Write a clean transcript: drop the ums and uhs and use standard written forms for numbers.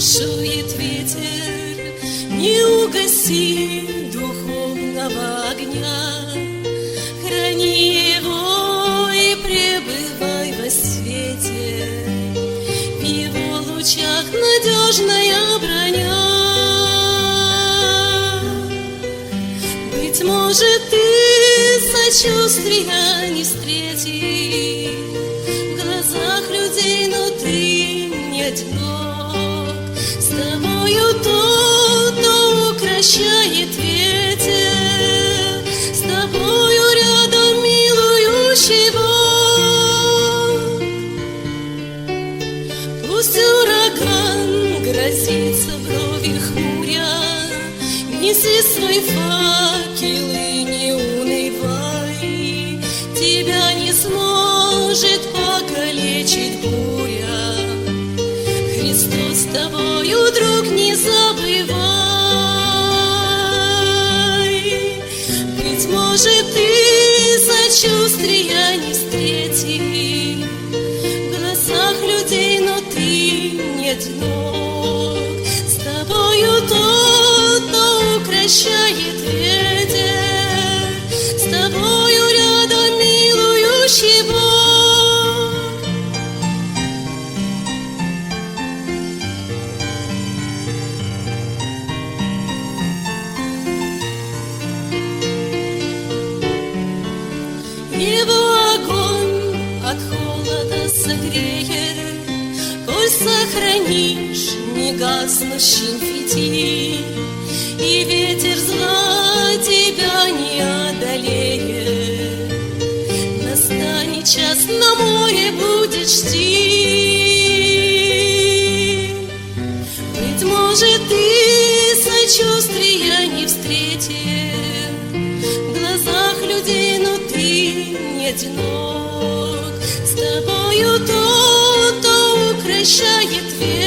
бушует ветер, не угаси духовного огня. Храни его и пребывай во свете, в его лучах надежная броня. Быть может, ты сочувствия не встретишь в глазах людей, но ты не одинок. С тобою тот, кто укращает ветер, с тобою рядом милующий Бог. Пусть ураган грозится брови хмуря, неси свой факел и не унывай, тебя не сможет покалечить буря. Христос с тобою, друг, не забывай. Быть может, ты сочувствия не встретишь в глазах людей, но ты не одинок. С тобою тот, кто укращает ветер, с тобою рядом милующий Бог. Его огонь от холода согреет, коль сохранишь негаснущим фитиль, и ветер зла тебя не одолеет. Настанет час, на море будет штиль. Быть может, ты сочувствия не встретишь в глазах людей, но ты не одинок. С тобою тот, кто укращает ветер,